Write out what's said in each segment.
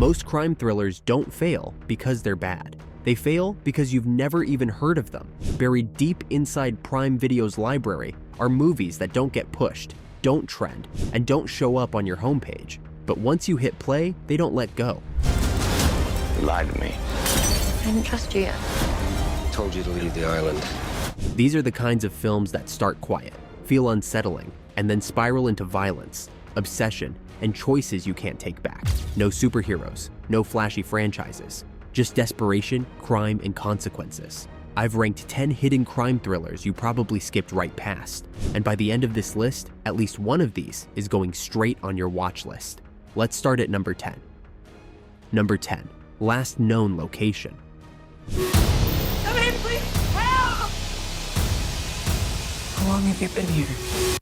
Most crime thrillers don't fail because they're bad. They fail because you've never even heard of them. Buried deep inside Prime Video's library are movies that don't get pushed, don't trend, and don't show up on your homepage. But once you hit play, they don't let go. You lied to me. I didn't trust you yet. Told you to leave the island. These are the kinds of films that start quiet, feel unsettling, and then spiral into violence, obsession, and choices you can't take back. No superheroes, no flashy franchises, just desperation, crime, and consequences. I've ranked 10 hidden crime thrillers you probably skipped right past, and by the end of this list, at least one of these is going straight on your watch list. Let's start at number 10. Number 10, Last Known Location. Somebody please help! How long have you been here?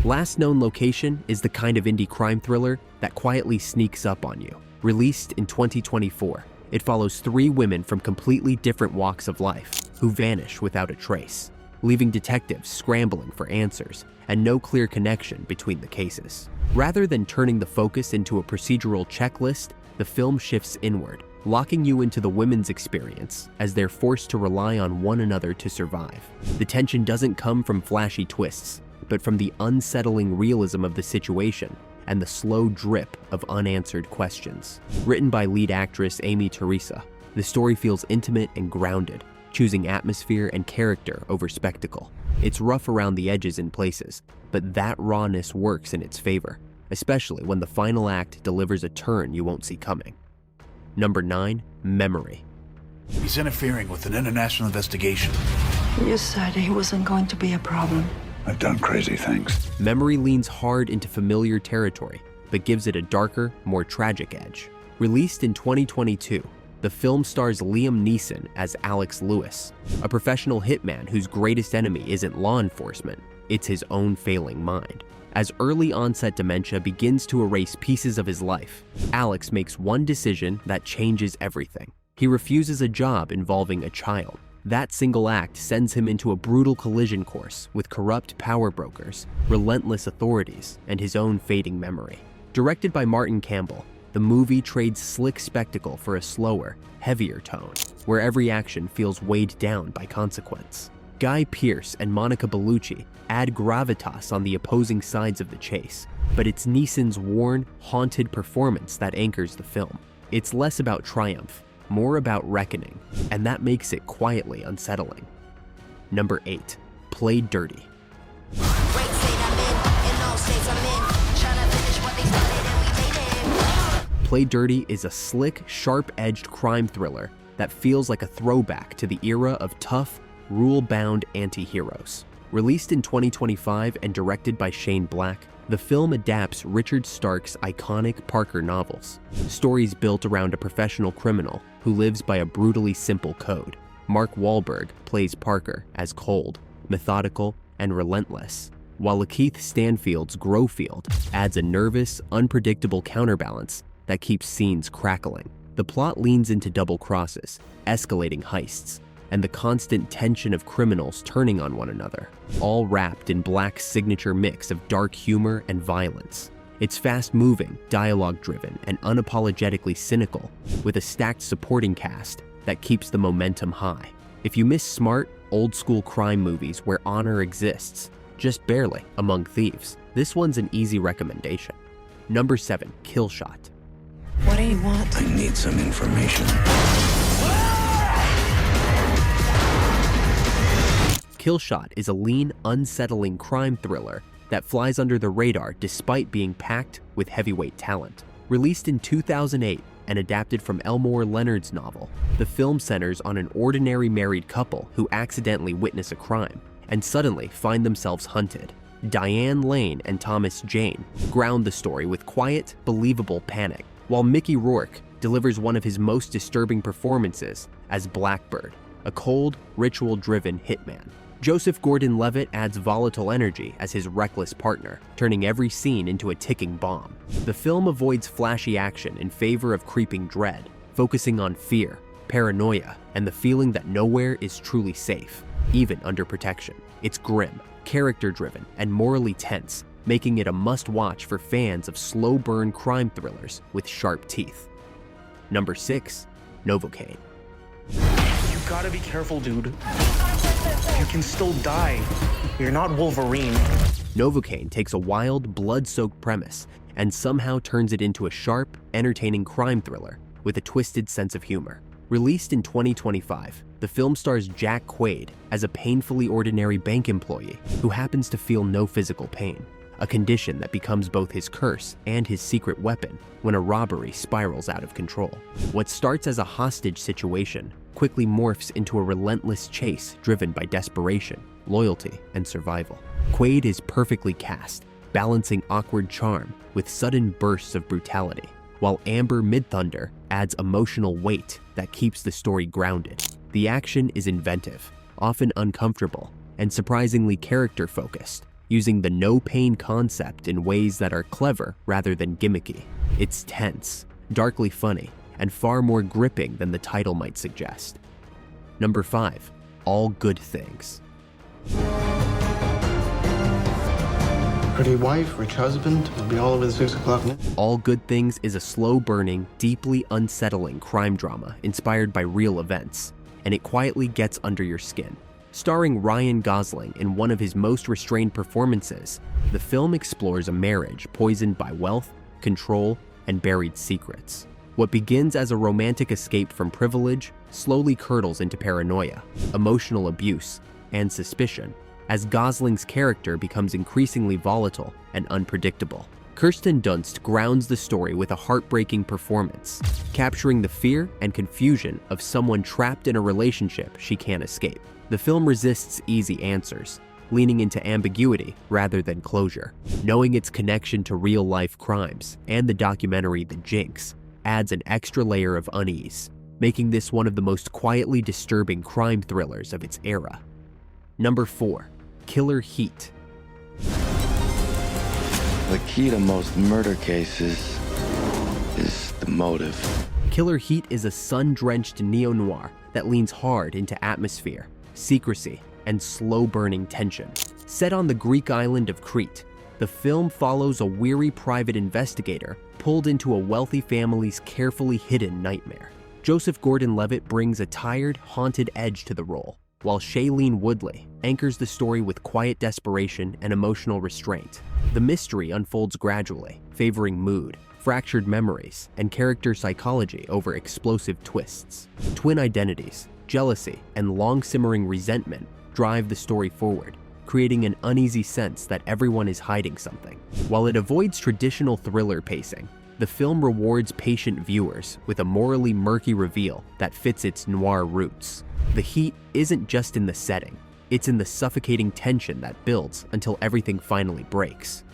Last Known Location is the kind of indie crime thriller that quietly sneaks up on you. Released in 2024, it follows 3 women from completely different walks of life who vanish without a trace, leaving detectives scrambling for answers and no clear connection between the cases. Rather than turning the focus into a procedural checklist, the film shifts inward, locking you into the women's experience as they're forced to rely on one another to survive. The tension doesn't come from flashy twists, but from the unsettling realism of the situation and the slow drip of unanswered questions. Written by lead actress Amy Teresa, the story feels intimate and grounded, choosing atmosphere and character over spectacle. It's rough around the edges in places, but that rawness works in its favor, especially when the final act delivers a turn you won't see coming. Number 9, Memory. He's interfering with an international investigation. You said he wasn't going to be a problem. I've done crazy things. Memory leans hard into familiar territory, but gives it a darker, more tragic edge. Released in 2022, the film stars Liam Neeson as Alex Lewis, a professional hitman whose greatest enemy isn't law enforcement, it's his own failing mind. As early onset dementia begins to erase pieces of his life, Alex makes one decision that changes everything. He refuses a job involving a child. That single act sends him into a brutal collision course with corrupt power brokers, relentless authorities, and his own fading memory. Directed by Martin Campbell, the movie trades slick spectacle for a slower, heavier tone, where every action feels weighed down by consequence. Guy Pearce and Monica Bellucci add gravitas on the opposing sides of the chase, but it's Neeson's worn, haunted performance that anchors the film. It's less about triumph, more about reckoning, and that makes it quietly unsettling. Number 8, Played Dirty. Played Dirty is a slick, sharp-edged crime thriller that feels like a throwback to the era of tough, rule-bound anti-heroes. Released in 2025 and directed by Shane Black, the film adapts Richard Stark's iconic Parker novels, stories built around a professional criminal who lives by a brutally simple code. Mark Wahlberg plays Parker as cold, methodical, and relentless, while Lakeith Stanfield's Grofield adds a nervous, unpredictable counterbalance that keeps scenes crackling. The plot leans into double crosses, escalating heists, and the constant tension of criminals turning on one another, all wrapped in Black's signature mix of dark humor and violence. It's fast-moving, dialogue-driven, and unapologetically cynical, with a stacked supporting cast that keeps the momentum high. If you miss smart, old-school crime movies where honor exists, just barely, among thieves, this one's an easy recommendation. Number 7, Killshot. What do you want? I need some information. Killshot is a lean, unsettling crime thriller that flies under the radar despite being packed with heavyweight talent. Released in 2008 and adapted from Elmore Leonard's novel, the film centers on an ordinary married couple who accidentally witness a crime and suddenly find themselves hunted. Diane Lane and Thomas Jane ground the story with quiet, believable panic, while Mickey Rourke delivers one of his most disturbing performances as Blackbird, a cold, ritual-driven hitman. Joseph Gordon-Levitt adds volatile energy as his reckless partner, turning every scene into a ticking bomb. The film avoids flashy action in favor of creeping dread, focusing on fear, paranoia, and the feeling that nowhere is truly safe, even under protection. It's grim, character-driven, and morally tense, making it a must-watch for fans of slow-burn crime thrillers with sharp teeth. Number 6. Novocaine. You gotta be careful, dude. You can still die. You're not Wolverine. Novocaine takes a wild, blood-soaked premise and somehow turns it into a sharp, entertaining crime thriller with a twisted sense of humor. Released in 2025, the film stars Jack Quaid as a painfully ordinary bank employee who happens to feel no physical pain, a condition that becomes both his curse and his secret weapon when a robbery spirals out of control. What starts as a hostage situation quickly morphs into a relentless chase driven by desperation, loyalty, and survival. Quaid is perfectly cast, balancing awkward charm with sudden bursts of brutality, while Amber Midthunder adds emotional weight that keeps the story grounded. The action is inventive, often uncomfortable, and surprisingly character-focused, using the no-pain concept in ways that are clever rather than gimmicky. It's tense, darkly funny, and far more gripping than the title might suggest. Number 5. All Good Things. Pretty wife, rich husband, will be all over the 6 o'clock news. All Good Things is a slow-burning, deeply unsettling crime drama inspired by real events, and it quietly gets under your skin. Starring Ryan Gosling in one of his most restrained performances, the film explores a marriage poisoned by wealth, control, and buried secrets. What begins as a romantic escape from privilege slowly curdles into paranoia, emotional abuse, and suspicion, as Gosling's character becomes increasingly volatile and unpredictable. Kirsten Dunst grounds the story with a heartbreaking performance, capturing the fear and confusion of someone trapped in a relationship she can't escape. The film resists easy answers, leaning into ambiguity rather than closure. Knowing its connection to real-life crimes and the documentary The Jinx adds an extra layer of unease, making this one of the most quietly disturbing crime thrillers of its era. Number 4. Killer Heat. The key to most murder cases is the motive. Killer Heat is a sun-drenched neo-noir that leans hard into atmosphere, secrecy, and slow-burning tension. Set on the Greek island of Crete, the film follows a weary private investigator pulled into a wealthy family's carefully hidden nightmare. Joseph Gordon-Levitt brings a tired, haunted edge to the role, while Shailene Woodley anchors the story with quiet desperation and emotional restraint. The mystery unfolds gradually, favoring mood, fractured memories, and character psychology over explosive twists. Twin identities, jealousy, and long-simmering resentment drive the story forward, creating an uneasy sense that everyone is hiding something. While it avoids traditional thriller pacing, the film rewards patient viewers with a morally murky reveal that fits its noir roots. The heat isn't just in the setting, it's in the suffocating tension that builds until everything finally breaks.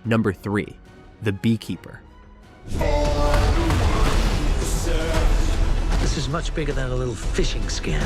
Number 3. The Beekeeper. This is much bigger than a little fishing scam.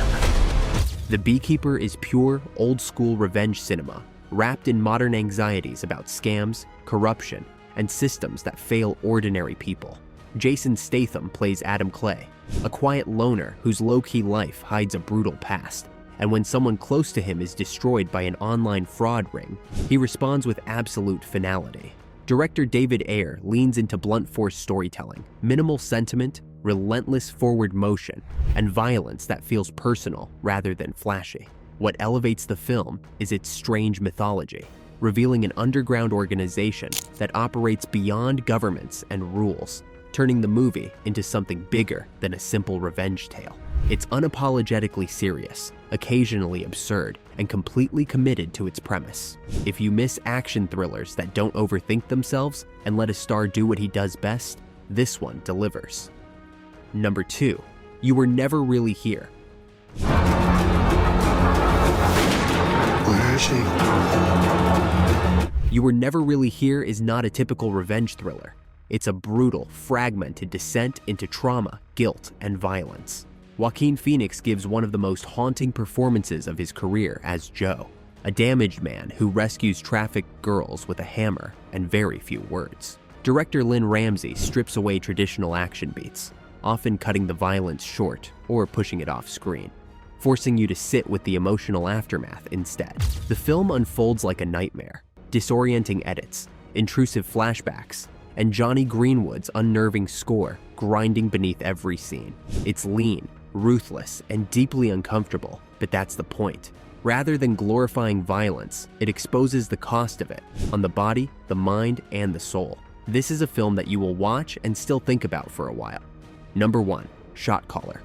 The Beekeeper is pure, old-school revenge cinema, wrapped in modern anxieties about scams, corruption, and systems that fail ordinary people. Jason Statham plays Adam Clay, a quiet loner whose low-key life hides a brutal past, and when someone close to him is destroyed by an online fraud ring, he responds with absolute finality. Director David Ayer leans into blunt force storytelling, minimal sentiment, relentless forward motion, and violence that feels personal rather than flashy. What elevates the film is its strange mythology, revealing an underground organization that operates beyond governments and rules, turning the movie into something bigger than a simple revenge tale. It's unapologetically serious, occasionally absurd, and completely committed to its premise. If you miss action thrillers that don't overthink themselves and let a star do what he does best, this one delivers. Number 2. You Were Never Really Here. Where is she? You Were Never Really Here is not a typical revenge thriller. It's a brutal, fragmented descent into trauma, guilt, and violence. Joaquin Phoenix gives one of the most haunting performances of his career as Joe, a damaged man who rescues trafficked girls with a hammer and very few words. Director Lynn Ramsey strips away traditional action beats, often cutting the violence short or pushing it off screen, forcing you to sit with the emotional aftermath instead. The film unfolds like a nightmare, disorienting edits, intrusive flashbacks, and Johnny Greenwood's unnerving score grinding beneath every scene. It's lean, ruthless, and deeply uncomfortable, but that's the point. Rather than glorifying violence, it exposes the cost of it on the body, the mind, and the soul. This is a film that you will watch and still think about for a while. Number 1. Shot Caller.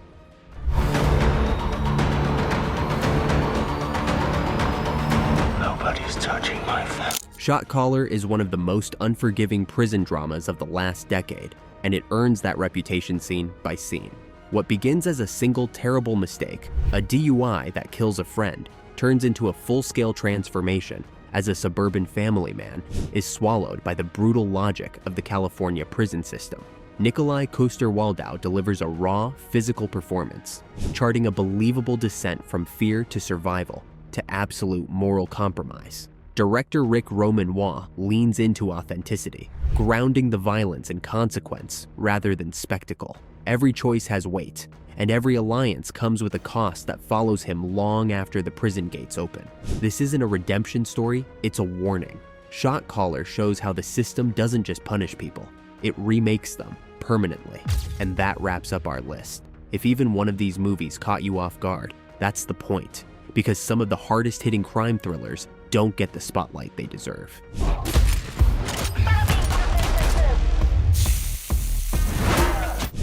Nobody's touching my family. Shot Caller is one of the most unforgiving prison dramas of the last decade, and it earns that reputation scene by scene. What begins as a single terrible mistake, a DUI that kills a friend, turns into a full-scale transformation as a suburban family man is swallowed by the brutal logic of the California prison system. Nikolai Coster-Waldau delivers a raw, physical performance, charting a believable descent from fear to survival to absolute moral compromise. Director Rick Romanois leans into authenticity, grounding the violence in consequence rather than spectacle. Every choice has weight, and every alliance comes with a cost that follows him long after the prison gates open. This isn't a redemption story, it's a warning. Shot Caller shows how the system doesn't just punish people, it remakes them permanently. And that wraps up our list. If even one of these movies caught you off guard, that's the point, because some of the hardest hitting crime thrillers don't get the spotlight they deserve.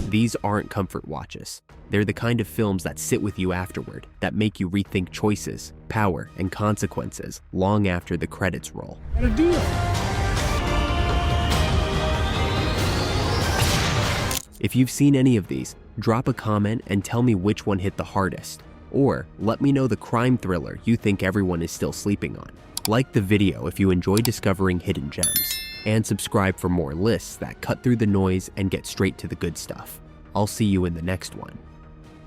These aren't comfort watches. They're the kind of films that sit with you afterward, that make you rethink choices, power, and consequences long after the credits roll. Got a deal. If you've seen any of these, drop a comment and tell me which one hit the hardest. Or let me know the crime thriller you think everyone is still sleeping on. Like the video if you enjoy discovering hidden gems, and subscribe for more lists that cut through the noise and get straight to the good stuff. I'll see you in the next one.